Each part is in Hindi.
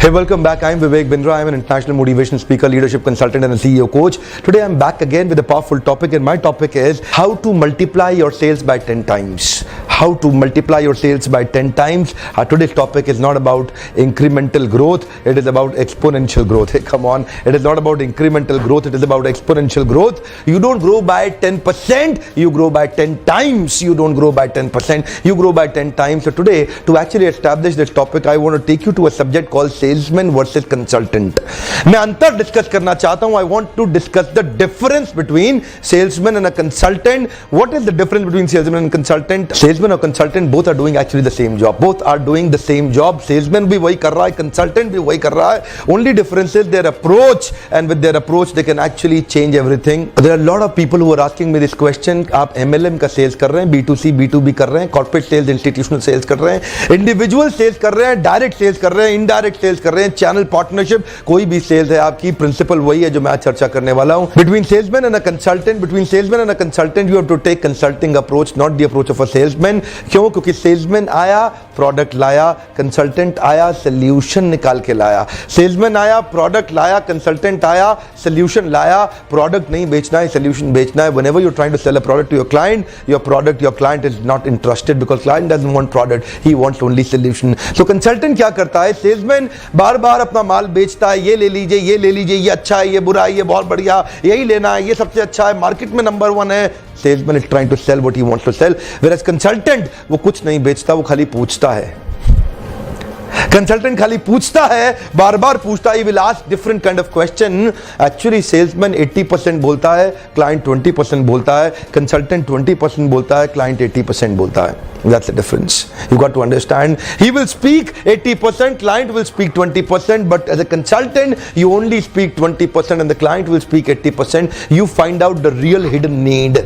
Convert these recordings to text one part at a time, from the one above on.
Hey, welcome back. I'm Vivek Bindra. I'm an international motivation speaker, leadership consultant, and a CEO coach. Today, I'm back again with a powerful topic, and my topic is how to multiply your sales by 10 times. How to multiply your sales by 10 times. Today's topic is not about incremental growth. It is about exponential growth. Hey, come on. It is not about incremental growth. It is about exponential growth. You don't grow by 10%. You grow by 10 times. You don't grow by 10%. You grow by 10 times. So today, to actually establish this topic, I want to take you to a subject called salesman versus consultant. मैं अंतर डिस्कस करना चाहता हूं. I want to discuss the difference between salesman and a consultant. What is the difference between salesman and consultant? Salesman और consultant both are doing actually the same job. Both are doing the same job. Salesman भी वही कर रहा है, consultant भी वही कर रहा है. Only difference is their approach, and with their approach they can actually change everything. There are a lot of people who are asking me this question. आप MLM का sales कर रहे हैं, B2C, B2B कर रहे हैं, corporate sales, institutional sales कर रहे हैं, individual sales कर रहे हैं, direct sales कर रहे हैं, indirect sales कर रहे हैं, चैनल पार्टनरशिप, कोई भी सेल्स है आपकी, प्रिंसिपल वही है जो मैं आज चर्चा करने वाला हूं. Between salesman and a consultant, between salesman and a consultant, you have to take consulting approach, not the approach of a salesman. क्यों? क्योंकि सेल्समैन आया, प्रोडक्ट लाया, कंसल्टेंट आया, सोल्यूशन निकाल के लाया. सेल्समैन आया, प्रोडक्ट लाया, कंसल्टेंट आया, सोल्यूशन लाया. प्रोडक्ट नहीं बेचना है, सोल्यूशन बेचना है. Whenever you trying to sell a product to your client, your client is not interested because client doesn't want product, he wants only solution. So consultant क्या करता है? सेल्समैन बार बार अपना माल बेचता है. ये ले लीजिए, ये ले लीजिए, ये अच्छा है, ये बुरा है, ये बहुत बढ़िया, यही लेना है, ये सबसे अच्छा है, मार्केट में नंबर 1 है. Salesman is trying to sell what he wants to sell. Whereas consultant वो कुछ नहीं बेचता, वो खाली पूछता है. कंसल्टेंट खाली पूछता है, बार बार पूछता है. Will ask different kind of question. Actually salesman 80% बोलता है, क्लाइंट 20% बोलता है. कंसल्टेंट 20% बोलता है, क्लाइंट 80% बोलता है. That's the difference. You got to understand. He will speak 80%, client will speak 20%, but as a consultant, you only speak 20% and the client will speak 80%. You find out the real hidden need.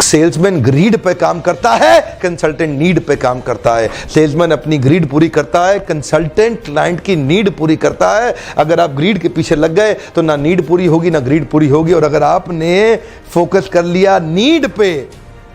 Salesman greed पे काम करता है, कंसल्टेंट नीड पे काम करता है. सेल्समैन अपनी ग्रीड पूरी करता है, कंसल्टेंट क्लाइंट की नीड पूरी करता है. अगर आप ग्रीड के पीछे लग गए तो ना नीड पूरी होगी ना ग्रीड पूरी होगी. और अगर आपने फोकस कर लिया नीड पे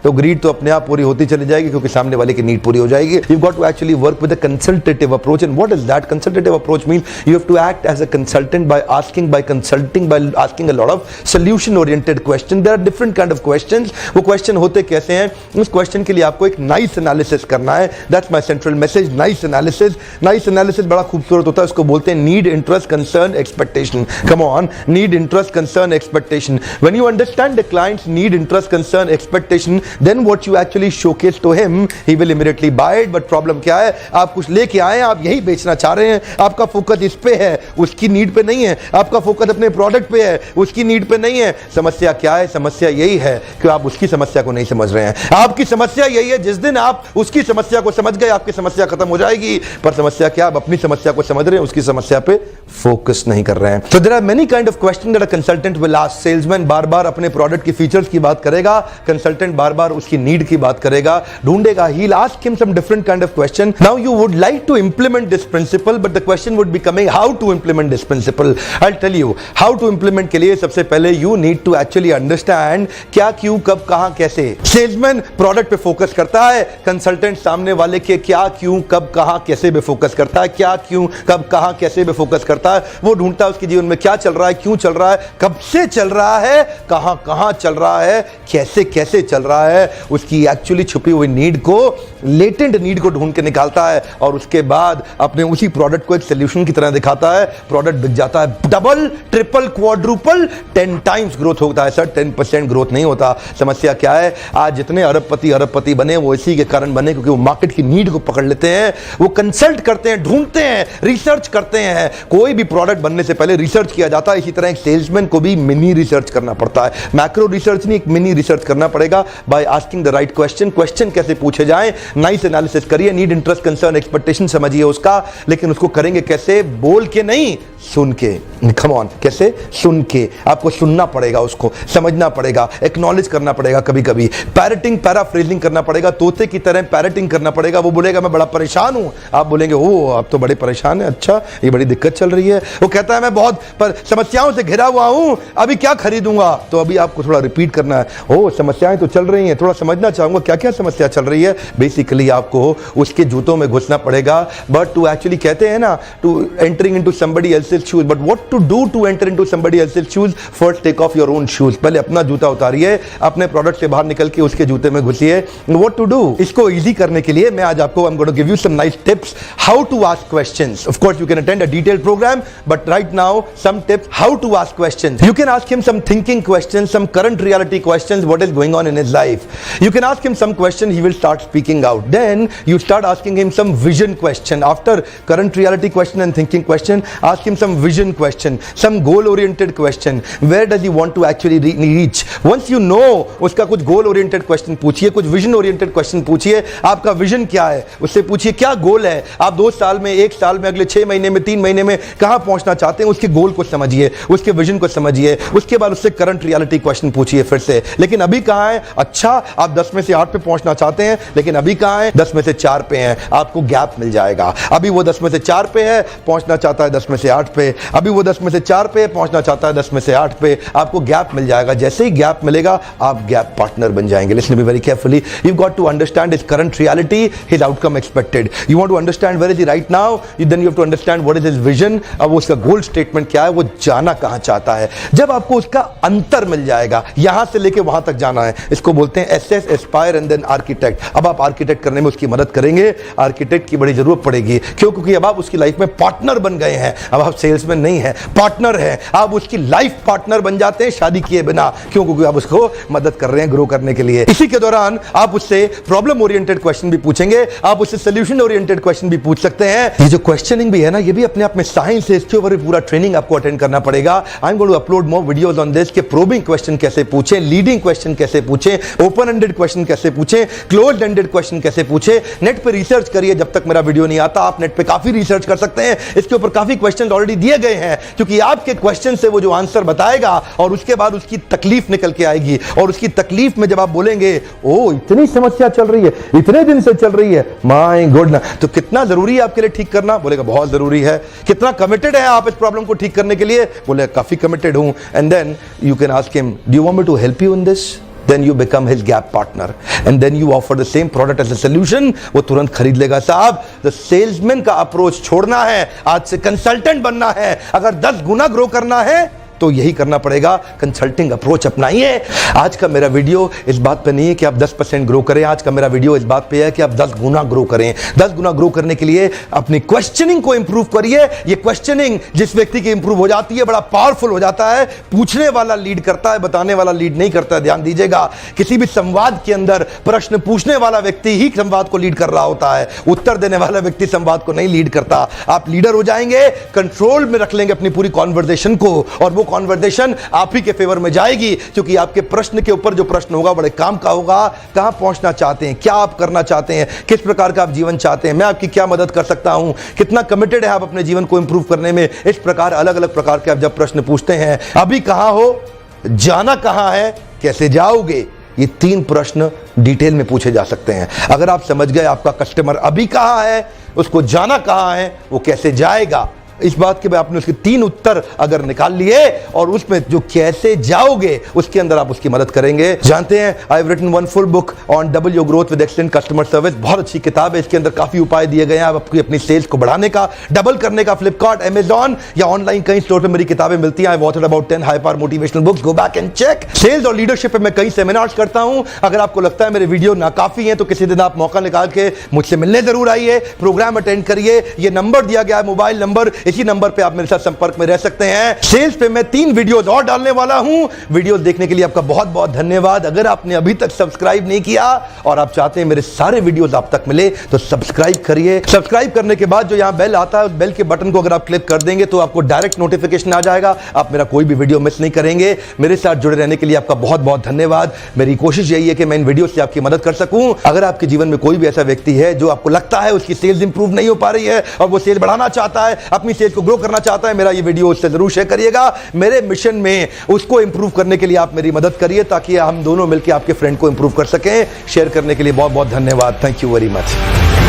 तो ग्रीड तो अपने आप पूरी होती चली जाएगी क्योंकि सामने वाले की नीड पूरी हो जाएगी. You got to actually work with a consultative approach. And what is that? Consultative approach means you have to act as a consultant by consulting by asking a lot of solution oriented question. There are different kind of questions. वो क्वेश्चन होते कैसे हैं? उस क्वेश्चन के लिए आपको एक नाइस एनालिसिस करना है. That's my central message, nice analysis. Nice analysis बड़ा खूबसूरत होता है. उसको बोलते हैं need, interest, concern, expectation. Come on, need, interest, concern, expectation. When you understand the client's need, interest, concern, expectation, then what you actually showcase to him, he will immediately buy it. But problem क्या है? आप कुछ लेके आए, आप यही बेचना चाह रहे हैं, आपका फोकस इस पे है, उसकी नीड पे नहीं है. आपका फोकस अपने प्रोडक्ट पे है, उसकी नीड पे नहीं है. समस्या क्या है? समस्या यही है कि आप उसकी समस्या को नहीं समझ रहे हैं. आपकी समस्या यही है, जिस दिन आप उसकी समस्या को समझ गए आपकी समस्या खत्म हो जाएगी. पर समस्या क्या? आप अपनी समस्या को समझ रहे हैं, उसकी समस्या पे फोकस नहीं कर रहे हैं. So there are many kind of question that a consultant will ask. Salesman बार बार अपने प्रोडक्ट की फीचर्स की बात करेगा, कंसल्टेंट बार बार उसकी नीड की बात करेगा, ढूंढेगा. He will ask him some different kind of question. Now you would like to implement this principle, but the question would be coming how to implement this principle. I will tell you how to implement. के लिए सबसे पहले you need to actually understand क्या, क्यों, कब, कहां, कैसे. सेल्समैन प्रोडक्ट पे फोकस करता है, कंसल्टेंट सामने वाले के क्या, क्यों, कब, कहां, कैसे पे फोकस करता है. क्या, क्यों, कब, कहां, कैसे पे फोकस करता है. वो ढूंढता है उसके जीवन में क्या चल रहा है, क्यों चल रहा है, कब से चल रहा है, कहां कहां चल रहा है, कैसे कैसे चल रहा है. उसकी एक्चुअली छुपी हुई नीड को, लेटेंट नीड को ढूंढ के निकालता है और उसके बाद अपने उसी प्रोडक्ट को एक सोल्यूशन की तरह दिखाता है. प्रोडक्ट बिक जाता है. Double, triple, quadruple, 10 times growth होता है. सर 10% ग्रोथ नहीं होता. समस्या क्या है? आज जितने अरबपति बने वो इसी के कारण बने क्योंकि वो मार्केट की नीड को पकड़ लेते हैं. वो कंसल्ट करते हैं, ढूंढते हैं, रिसर्च करते हैं. कोई भी प्रोडक्ट बनने से पहले रिसर्च किया जाता है. इसी तरह एक सेल्समैन को भी मिनी रिसर्च करना पड़ता है. मैक्रो रिसर्च नहीं, एक मिनी रिसर्च करना पड़ेगा by asking the right question. Question कैसे पूछे जाएं? नाइस एनालिसिस करिए, नीड, इंटरेस्ट, कंसर्न, एक्सपेक्टेशन समझिए उसका. लेकिन उसको करेंगे कैसे? बोल के नहीं, सुन के. कम ऑन, कैसे? सुन के. आपको सुनना पड़ेगा, उसको समझना पड़ेगा, एक्नॉलेज करना पड़ेगा. कभी कभी पैरेटिंग, पैराफ्रेजिंग करना पड़ेगा. तोते की तरह पैरेटिंग करना पड़ेगा. वो बोलेगा मैं बड़ा परेशान हूं, आप बोलेंगे ओ आप तो बड़े परेशान है, अच्छा ये बड़ी दिक्कत चल रही है. वो कहता है मैं बहुत समस्याओं से घिरा हुआ हूं, अभी क्या खरीदूंगा. तो अभी आपको थोड़ा रिपीट करना है. ओ समस्याएं तो चल रही रही हैं, थोड़ा समझना चाहूंगा क्या क्या समस्या चल रही है। बेसिकली आपको उसके जूतों में घुसना पड़ेगा, बट टू एक्चुअली कहते हैं ना to entering into somebody else's shoes, but what to do to enter into somebody else's shoes? First take off your own shoes. पहले अपना जूता उतारिए, अपने प्रोडक्ट से बाहर निकल के उसके जूते में घुसिए। What to do? इसको इजी करने के लिए मैं आज आपको I am going to give you some nice tips how to ask questions. Of course you can attend a detailed programme, but right now some tips how to ask questions. You can ask him some thinking questions, some current reality questions, what is going on in his life. You can ask him some question, he will start speaking out. Then you start asking him some vision question. After current reality question and thinking question, ask him some vision question, some goal oriented question. Where does he want to actually reach? Once you know उसका कुछ goal oriented question पूछिए, कुछ vision oriented question पूछिए, आपका vision क्या है उससे पूछिए, क्या goal है, आप 2 साल में, 1 साल में, अगले 6 महीने में, 3 महीने में कहां पहुंचना चाहते हैं, उसके गोल को समझिए, उसके विजन को समझिए। उसके बाद उससे करंट रियलिटी क्वेश्चन पूछिए फिर से, लेकिन अभी कहां है? अच्छा, आप 10 में से 8 पे पहुंचना चाहते हैं, लेकिन अभी कहां है? 10 में से 4 पे हैं, आपको गैप मिल जाएगा। अभी वो 10 में से 4 पे है, पहुंचना चाहता है 10 में से 8 पे, अभी वो 10 में से 4 पे पहुंचना चाहता है 10 में से 8 पे, आपको गैप मिल जाएगा। जैसे ही गैप मिलेगा आप गैप पार्टनर बन जाएंगे। Listen to me very carefully, you got to understand his current reality, his outcome expected. You want to understand where is he right now, then you have to understand what is his vision. अब उसका गोल स्टेटमेंट क्या है, वो जाना कहां चाहता है। जब आपको उसका अंतर मिल जाएगा, यहां से लेके वहां तक जाना है, इसको बोलते हैं assess, aspire and then architect. अब आप आर्किटेक्ट करने में उसकी मदद करेंगे। आर्किटेक्ट की बड़ी जरूरत पड़ेगी, क्यों? क्योंकि अब आप उसकी लाइफ में पार्टनर बन गए हैं। अब आप सेल्समैन नहीं है, पार्टनर है। आप उसकी लाइफ पार्टनर बन जाते हैं शादी किए बिना, क्यों? क्योंकि आप उसको मदद कर रहे हैं ग्रो करने के लिए। इसी के दौरान आप उससे प्रॉब्लम ओरिएंटेड क्वेश्चन भी पूछेंगे, आप उससे सोल्यूशन ओरिएंटेड क्वेश्चन भी पूछ सकते हैं। ये जो क्वेश्चनिंग भी है ना, ये भी अपने आप में साइंस है, इसके ऊपर पूरा ट्रेनिंग आपको अटेंड करना पड़ेगा। I am going to upload more videos on this के प्रोबिंग क्वेश्चन कैसे पूछें, लीडिंग क्वेश्चन कैसे पूछें, ओपन एंडेड क्वेश्चन कैसे पूछें, क्लोज्ड एंडेड क्वेश्चन कैसे पूछें। नेट पे रिसर्च करिए, जब तक मेरा वीडियो नहीं आता आप नेट पे काफी रिसर्च कर सकते हैं। इसके ऊपर काफी क्वेश्चन ऑलरेडी दिए गए हैं, क्योंकि आपके क्वेश्चन से वो जो आंसर बताएगा और उसके बाद उसकी तकलीफ निकल के आएगी, और उसकी तकलीफ में जब आप बोलेंगे ओ इतनी समस्या चल रही है, इतने दिन से चल रही है, माय गॉड, तो कितना जरूरी है आपके लिए ठीक करना? बोलेगा बहुत जरूरी है। कितना कमिटेड है आप इस प्रॉब्लम को ठीक करने के लिए? बोले काफी कमिटेड हूं। And then you can ask him, do you want me to help you in this? Then you become his gap partner and then you offer the same product as a solution. वो तुरंत खरीद लेगा। साहब, the salesman का अप्रोच छोड़ना है, आज से कंसल्टेंट बनना है। अगर 10 गुना ग्रो करना है तो यही करना पड़ेगा, कंसल्टिंग अप्रोच अपनाइए। आज का मेरा वीडियो इस बात पे नहीं है कि आप 10% ग्रो करें, आज का मेरा वीडियो इस बात पे है कि आप 10 गुना ग्रो करें। 10 गुना ग्रो करने के लिए अपनी क्वेश्चनिंग को इंप्रूव करिए। ये क्वेश्चनिंग जिस व्यक्ति की इंप्रूव हो जाती है, बड़ा पावरफुल हो जाता है। पूछने वाला लीड करता है, बताने वाला लीड नहीं करता है। ध्यान दीजिएगा, किसी भी संवाद के अंदर प्रश्न पूछने वाला व्यक्ति ही संवाद को लीड कर रहा होता है, उत्तर देने वाला व्यक्ति संवाद को नहीं लीड करता। आप लीडर हो जाएंगे, कंट्रोल में रख लेंगे अपनी पूरी कॉन्वर्सेशन को, और वो कॉन्वर्सेशन आप ही के फेवर में जाएगी, क्योंकि आपके प्रश्न के ऊपर जो प्रश्न होगा बड़े काम का होगा। कहां पहुंचना चाहते हैं, क्या आप करना चाहते हैं, किस प्रकार का आप जीवन चाहते हैं, मैं आपकी क्या मदद कर सकता हूं, कितना कमिटेड है आप अपने जीवन को इंप्रूव करने में। इस प्रकार अलग अलग प्रकार के आप जब प्रश्न पूछते हैं, अभी कहां हो, जाना कहां है, कैसे जाओगे, ये 3 प्रश्न डिटेल में पूछे जा सकते हैं। अगर आप समझ गए आपका कस्टमर अभी कहां है, उसको जाना कहां है, वो कैसे जाएगा, इस बात के बाद आपने उसके 3 उत्तर अगर निकाल लिए, और उसमें जो कैसे जाओगे उसके अंदर आप उसकी मदद करेंगे। जानते हैं, I have written 1 full book on double your growth with excellent customer service. बहुत अच्छी किताब है, इसके अंदर काफी उपाय दिए गए हैं आप अपनी सेल्स को बढ़ाने का, डबल करने का। फ्लिपकार्ट, अमेजॉन या ऑनलाइन कई स्टोर पे मेरी किताबें मिलती हैं। I authored about 10 high power motivational books, go back and check. Sales और लीडरशिप पे मैं कई सेमिनार्स करता हूं। अगर आपको लगता है मेरे वीडियो नाकाफी है तो किसी दिन आप मौका निकाल के मुझसे मिलने जरूर आइए, प्रोग्राम अटेंड करिए। ये नंबर दिया गया है, मोबाइल नंबर, इसी नंबर पे आप मेरे साथ संपर्क में रह सकते हैं। सेल्स पे मैं 3 वीडियोस और डालने वाला हूं। वीडियोस देखने के लिए आपका बहुत बहुत धन्यवाद। अगर आपने अभी तक सब्सक्राइब नहीं किया और आप चाहते हैं मेरे सारे वीडियोस आप तक मिले तो सब्सक्राइब करिए। सब्सक्राइब करने के बाद जो यहां बेल आता है, उस बेल के बटन को अगर आप क्लिक कर देंगे तो आपको डायरेक्ट नोटिफिकेशन आ जाएगा, आप मेरा कोई भी वीडियो मिस नहीं करेंगे। मेरे साथ जुड़े रहने के लिए आपका बहुत बहुत धन्यवाद। मेरी कोशिश यही है कि मैं इन वीडियो से आपकी मदद कर सकूं। अगर आपके जीवन में कोई भी ऐसा व्यक्ति है जो आपको लगता है उसकी सेल्स इंप्रूव नहीं हो पा रही है और वो सेल बढ़ाना चाहता है, अपनी सेल्स को ग्रो करना चाहता है, मेरा ये वीडियो उससे जरूर शेयर करिएगा। मेरे मिशन में उसको इंप्रूव करने के लिए आप मेरी मदद करिए, ताकि हम दोनों मिलकर आपके फ्रेंड को इंप्रूव कर सकें। शेयर करने के लिए बहुत बहुत धन्यवाद। Thank you very much.